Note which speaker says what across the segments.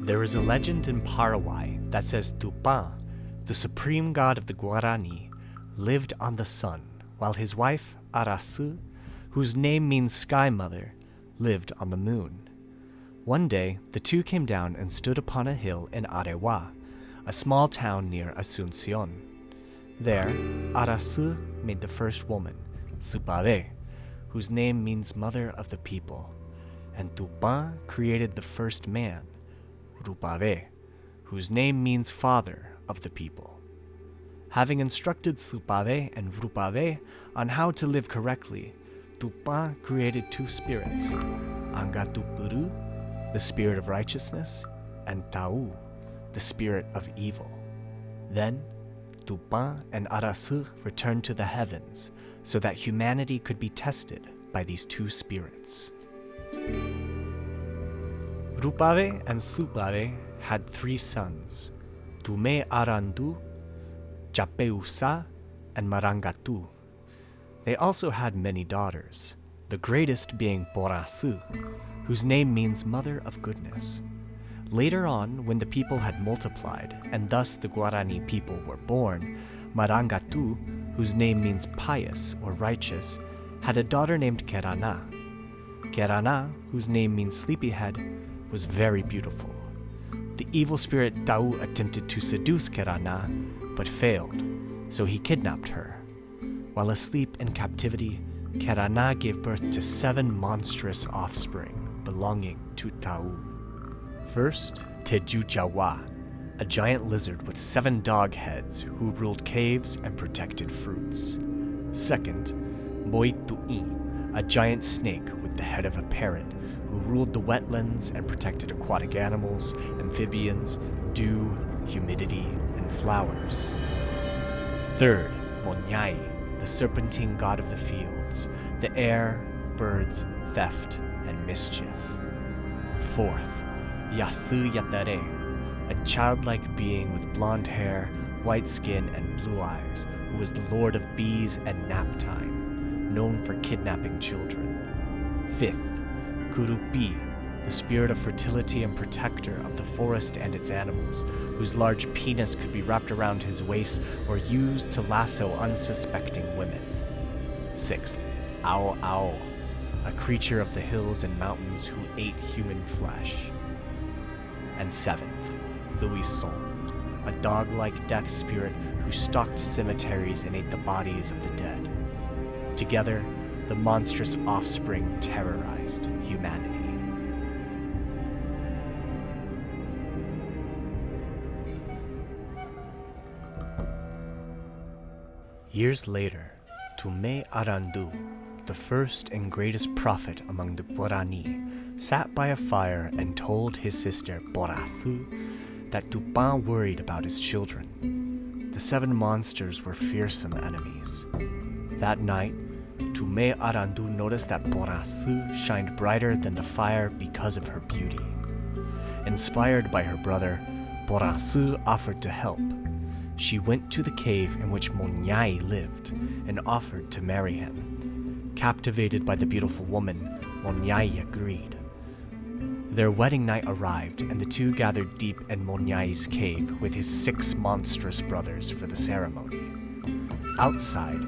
Speaker 1: There is a legend in Paraguay that says Tupã, the supreme god of the Guaraní, lived on the sun, while his wife, Araçu, whose name means Sky Mother, lived on the moon. One day, the two came down and stood upon a hill in Arewa, a small town near Asunción. There, Araçu made the first woman, Supave, whose name means Mother of the People, and Tupã created the first man, Rupave, whose name means Father of the People. Having instructed Supave and Rupave on how to live correctly, Tupã created two spirits, Angatupuru, the spirit of righteousness, and Taú, the spirit of evil. Then, Tupã and Araçu returned to the heavens so that humanity could be tested by these two spirits. Rupave and Supave had three sons, Tume Arandu, Japeusa, and Marangatu. They also had many daughters, the greatest being Porãsy, whose name means Mother of Goodness. Later on, when the people had multiplied, and thus the Guarani people were born, Marangatu, whose name means pious or righteous, had a daughter named Keraná. Keraná, whose name means sleepyhead, was very beautiful. The evil spirit Taú attempted to seduce Keraná, but failed, so he kidnapped her. While asleep in captivity, Keraná gave birth to 7 monstrous offspring belonging to Taú. First, Tejujawa, a giant lizard with 7 dog heads who ruled caves and protected fruits. Second, Boitu'i, a giant snake with the head of a parrot who ruled the wetlands and protected aquatic animals, amphibians, dew, humidity, and flowers. Third, Moñái, the serpentine god of the fields, the air, birds, theft, and mischief. Fourth, Yasu Yatere, a childlike being with blonde hair, white skin, and blue eyes, who was the lord of bees and nap time, known for kidnapping children. Fifth, Kurupi, the spirit of fertility and protector of the forest and its animals, whose large penis could be wrapped around his waist or used to lasso unsuspecting women. Sixth, Ao Ao, a creature of the hills and mountains who ate human flesh. And seventh, Louison, a dog-like death spirit who stalked cemeteries and ate the bodies of the dead. Together, the monstrous offspring terrorized humanity. Years later, Tume Arandu, the first and greatest prophet among the Guarani, sat by a fire and told his sister Porãsy that Tupã worried about his children. The 7 monsters were fearsome enemies. That night, Tume Arandu noticed that Porãsy shined brighter than the fire because of her beauty. Inspired by her brother, Porãsy offered to help. She went to the cave in which Moñái lived and offered to marry him. Captivated by the beautiful woman, Moñái agreed. Their wedding night arrived, and the two gathered deep in Moñái's cave with his 6 monstrous brothers for the ceremony. Outside,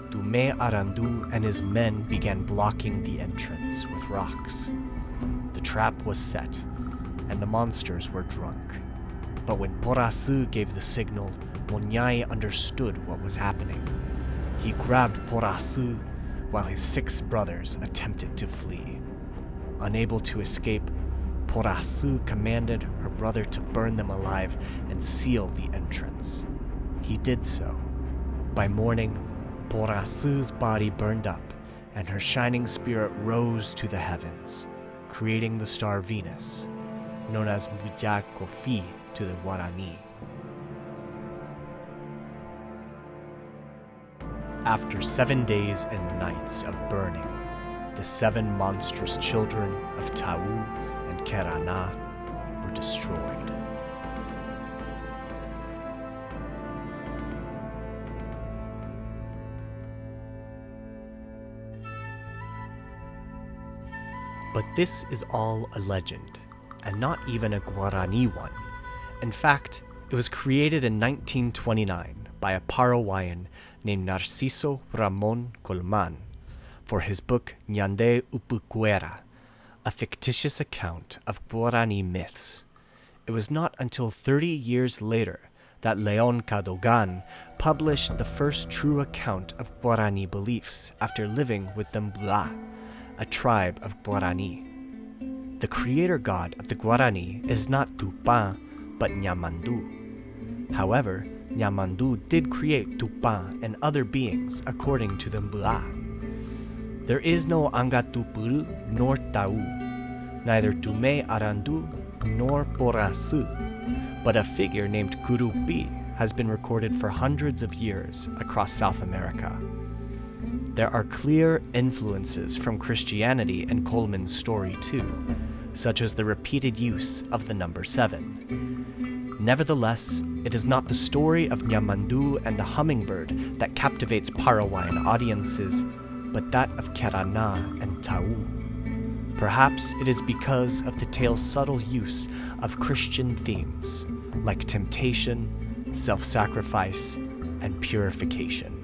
Speaker 1: Tume Arandu and his men began blocking the entrance with rocks. The trap was set, and the monsters were drunk. But when Porãsy gave the signal, Moñái understood what was happening. He grabbed Porãsy while his 6 brothers attempted to flee. Unable to escape, Porãsy commanded her brother to burn them alive and seal the entrance. He did so. By morning, Porãsy's body burned up, and her shining spirit rose to the heavens, creating the star Venus, known as Mujakofi to the Guarani. After 7 days and nights of burning, the 7 monstrous children of Taú and Keraná were destroyed. But this is all a legend. and not even a Guarani one. In fact, it was created in 1929 by a Paraguayan named Narciso Ramon Colman for his book Ñande Upucuera, a fictitious account of Guarani myths. It was not until 30 years later that Leon Cadogan published the first true account of Guarani beliefs after living with the Mbula, a tribe of Guarani. The creator god of the Guarani is not Tupã, but Nyamandu. However, Nyamandu did create Tupã and other beings according to the Mbula. There is no Angatupuru nor Taú, neither Tume Arandu nor Porãsy, but a figure named Curupi has been recorded for hundreds of years across South America. There are clear influences from Christianity in Coleman's story too, such as the repeated use of the number 7. Nevertheless, it is not the story of Nyamandu and the hummingbird that captivates Paraguayan audiences, but that of Keraná and Taú. Perhaps it is because of the tale's subtle use of Christian themes, like temptation, self-sacrifice, and purification.